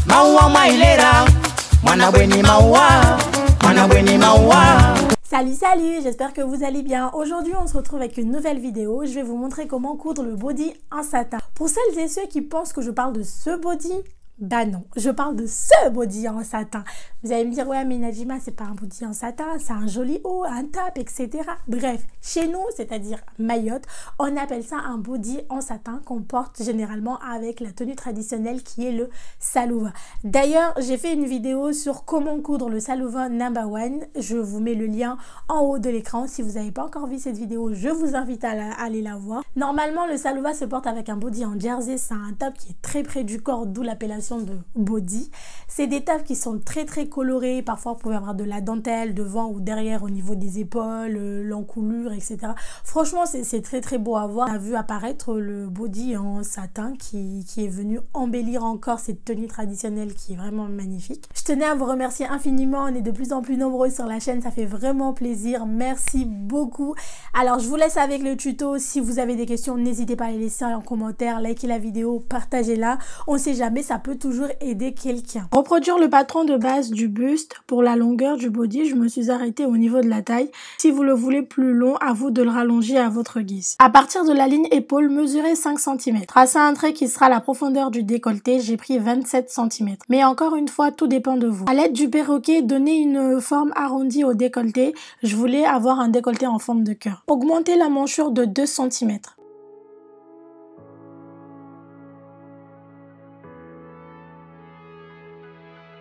Maua mailera, mwana bweni maua, mwana bweni maua. Salut, j'espère que vous allez bien. Aujourd'hui, on se retrouve avec une nouvelle vidéo. Je vais vous montrer comment coudre le body en satin. Pour celles et ceux qui pensent que je parle de ce body, bah non, je parle de ce body en satin. Vous allez me dire, ouais, mais Najima, c'est pas un body en satin, c'est un joli haut, un top, etc. Bref, chez nous, c'est-à-dire Mayotte, on appelle ça un body en satin qu'on porte généralement avec la tenue traditionnelle qui est le salouva. D'ailleurs, j'ai fait une vidéo sur comment coudre le salouva number 1. Je vous mets le lien en haut de l'écran. Si vous n'avez pas encore vu cette vidéo, je vous invite à aller la voir. Normalement, le salouva se porte avec un body en jersey. C'est un top qui est très près du corps, d'où l'appellation de body. C'est des tops qui sont très colorés. Parfois, vous pouvez avoir de la dentelle devant ou derrière au niveau des épaules, l'encoulure, etc. Franchement, c'est très beau à voir. On a vu apparaître le body en satin qui est venu embellir encore cette tenue traditionnelle qui est vraiment magnifique. Je tenais à vous remercier infiniment. On est de plus en plus nombreux sur la chaîne. Ça fait vraiment plaisir. Merci beaucoup. Alors, je vous laisse avec le tuto. Si vous avez des questions, n'hésitez pas à les laisser en commentaire. Likez la vidéo, partagez-la. On ne sait jamais, ça peut toujours aider quelqu'un. Reproduire le patron de base du buste. Pour la longueur du body, je me suis arrêtée au niveau de la taille. Si vous le voulez plus long, à vous de le rallonger à votre guise. À partir de la ligne épaule, mesurez 5 cm. Tracez un trait qui sera la profondeur du décolleté. J'ai pris 27 cm. Mais encore une fois, tout dépend de vous. À l'aide du perroquet, donnez une forme arrondie au décolleté. Je voulais avoir un décolleté en forme de cœur. Augmentez la manchure de 2 cm.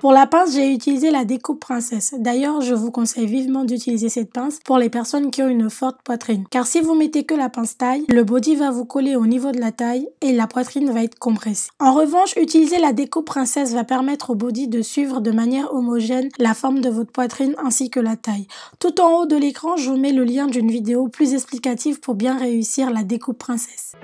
Pour la pince, j'ai utilisé la découpe princesse. D'ailleurs, je vous conseille vivement d'utiliser cette pince pour les personnes qui ont une forte poitrine. Car si vous mettez que la pince taille, le body va vous coller au niveau de la taille et la poitrine va être compressée. En revanche, utiliser la découpe princesse va permettre au body de suivre de manière homogène la forme de votre poitrine ainsi que la taille. Tout en haut de l'écran, je vous mets le lien d'une vidéo plus explicative pour bien réussir la découpe princesse.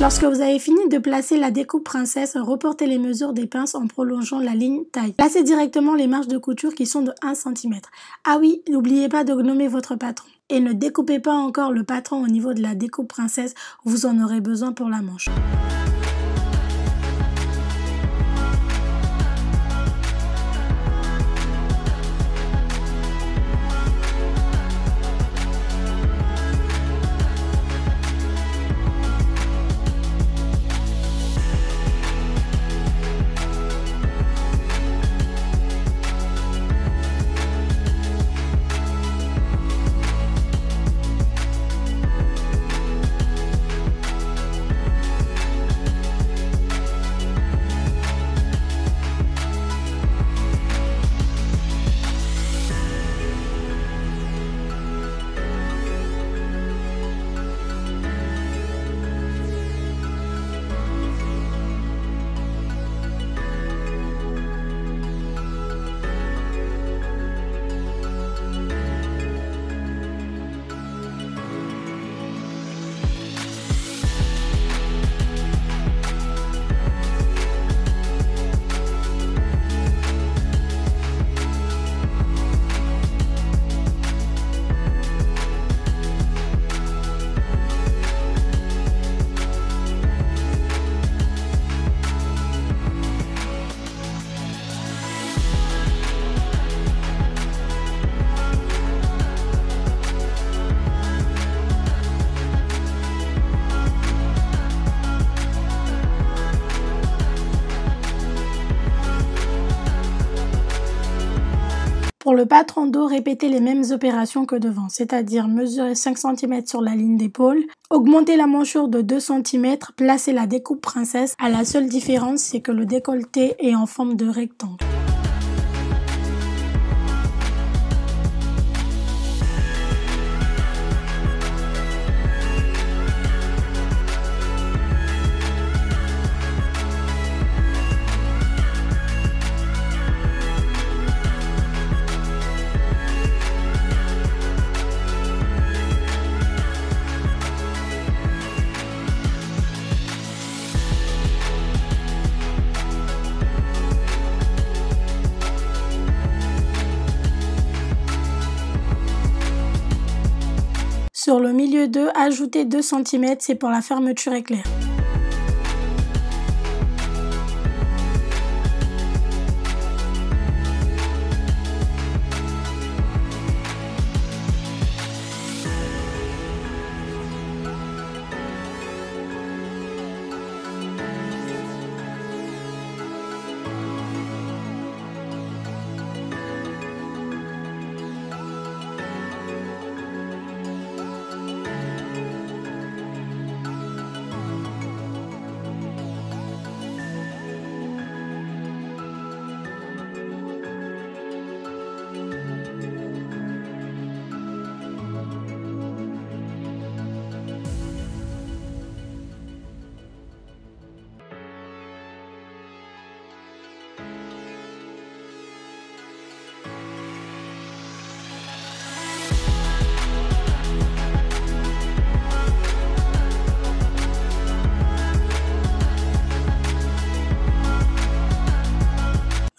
Lorsque vous avez fini de placer la découpe princesse, reportez les mesures des pinces en prolongeant la ligne taille. Placez directement les marges de couture qui sont de 1 cm. Ah oui, n'oubliez pas de gommer votre patron. Et ne découpez pas encore le patron au niveau de la découpe princesse, vous en aurez besoin pour la manche. Pour le patron dos, répétez les mêmes opérations que devant, c'est-à-dire mesurer 5 cm sur la ligne d'épaule, augmenter la manchure de 2 cm, placer la découpe princesse. La seule différence, c'est que le décolleté est en forme de rectangle. Sur le milieu 2, ajoutez 2 cm, c'est pour la fermeture éclair.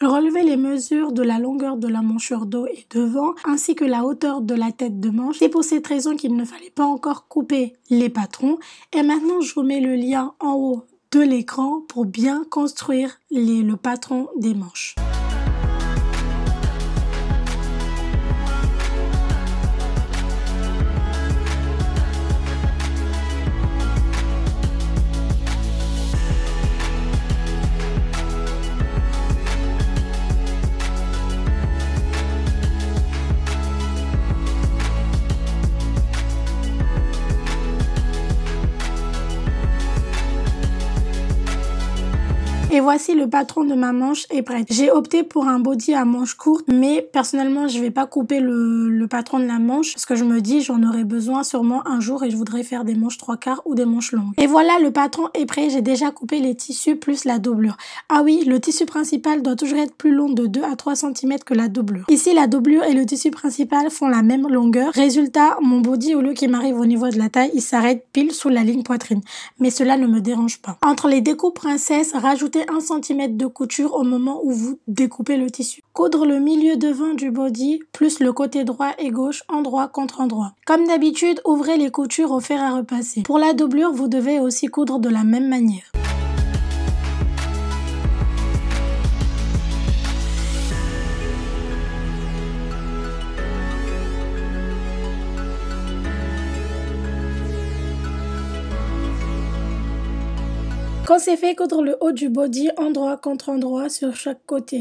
Relevez les mesures de la longueur de la manchure dos et devant, ainsi que la hauteur de la tête de manche. C'est pour cette raison qu'il ne fallait pas encore couper les patrons. Et maintenant, je vous mets le lien en haut de l'écran pour bien construire le patron des manches. Et voici le patron de ma manche est prêt. J'ai opté pour un body à manches courtes, mais personnellement je vais pas couper le patron de la manche parce que je me dis j'en aurai besoin sûrement un jour et je voudrais faire des manches 3/4 ou des manches longues. Et voilà, le patron est prêt. J'ai déjà coupé les tissus plus la doublure. Ah oui, le tissu principal doit toujours être plus long de 2 à 3 cm que la doublure. Ici, la doublure et le tissu principal font la même longueur. Résultat, mon body, au lieu qu'il m'arrive au niveau de la taille, il s'arrête pile sous la ligne poitrine. Mais cela ne me dérange pas. Entre les découpes princesse, rajoutez 1 cm de couture au moment où vous découpez le tissu. Coudre le milieu devant du body plus le côté droit et gauche, endroit contre endroit. Comme d'habitude, ouvrez les coutures au fer à repasser. Pour la doublure, vous devez aussi coudre de la même manière. Quand c'est fait, coudre le haut du body endroit contre endroit sur chaque côté.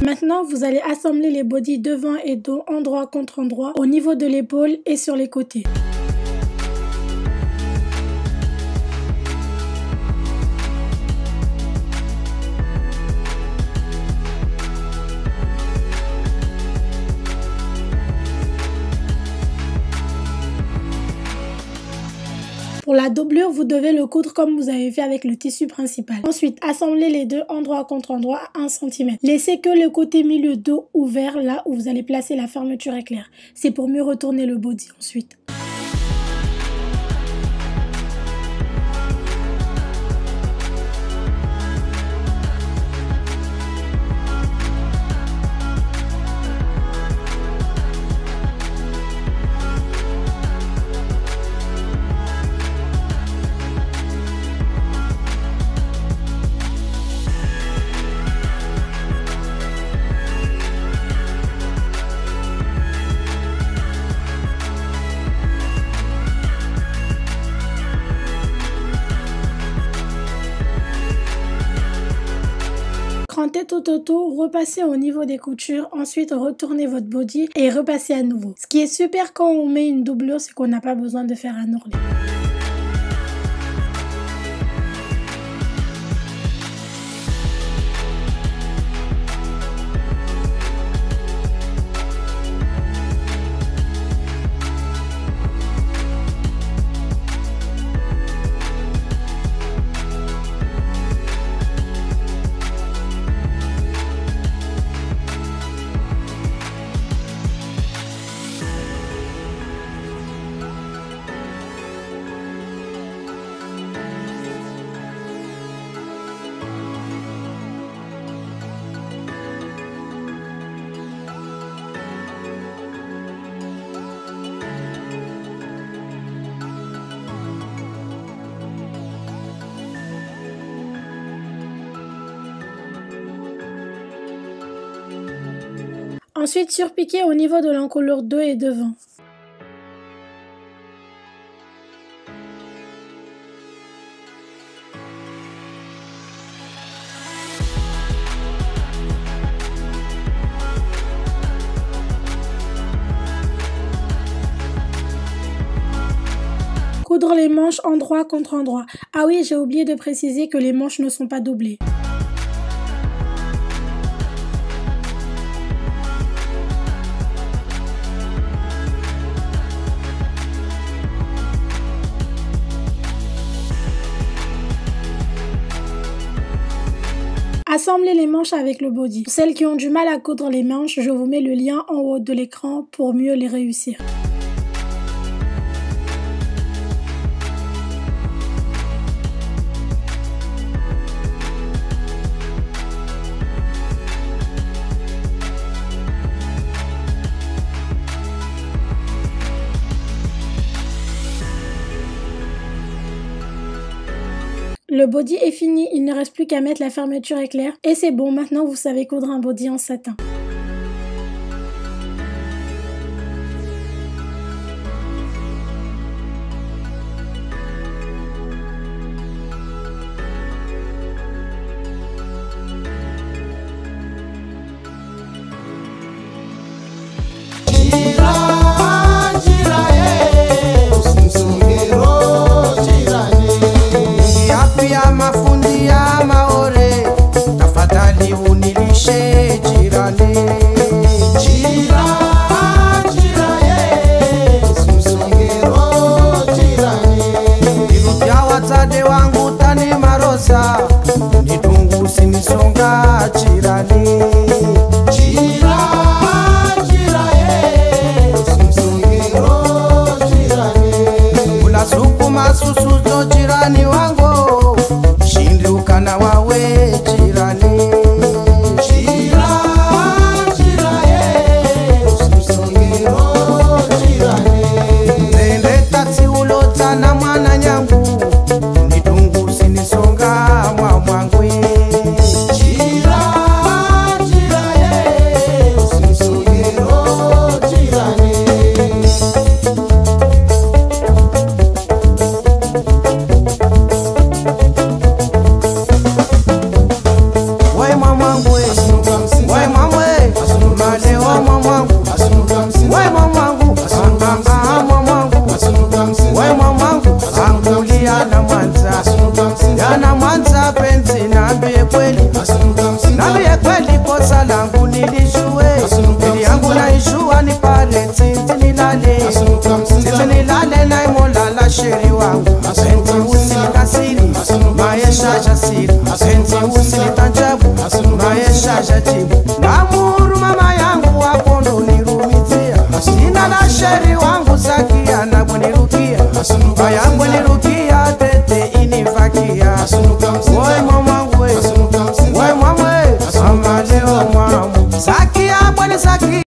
Maintenant, vous allez assembler les bodys devant et dos endroit contre endroit au niveau de l'épaule et sur les côtés. Pour la doublure, vous devez le coudre comme vous avez fait avec le tissu principal. Ensuite, assemblez les deux endroit contre endroit à 1 cm. Laissez que le côté milieu dos ouvert là où vous allez placer la fermeture éclair. C'est pour mieux retourner le body ensuite. Crantez tout autour, repassez au niveau des coutures, ensuite retournez votre body et repassez à nouveau. Ce qui est super quand on met une doublure, c'est qu'on n'a pas besoin de faire un ourlet. Ensuite, surpiquer au niveau de l'encolure 2 et devant. Coudre les manches endroit contre endroit. Ah oui, j'ai oublié de préciser que les manches ne sont pas doublées. Assemblez les manches avec le body. Pour celles qui ont du mal à coudre les manches, je vous mets le lien en haut de l'écran pour mieux les réussir. Le body est fini, il ne reste plus qu'à mettre la fermeture éclair. Et c'est bon, maintenant vous savez coudre un body en satin. Mafundi ya maore, tafadhali unilishe jirani. Jira, jira ye, simsongero jirani. Nirupya watade wangu tani marosa, nidungu sinisonga jirani. Jira, jira ye, simsongero jirani. Ula suku masusu zo jirani wangu, kana wawe jirani. Jira, jira ye, usisongero jirani. Nende taksi ulota na mwana nyangu, nidungu sinisonga mwamwangwe. Jira, jira ye, usisongero jirani. Yana Mwanza penzi nambie kweli, nambie kweli kosa langu nilijue. Ili yangu naijua ni pale titi nilale na imolala sheri wangu. Penzi usinikasiri, maisha jasiri. Penzi usinitanjabu, maisha jajibu. Namuru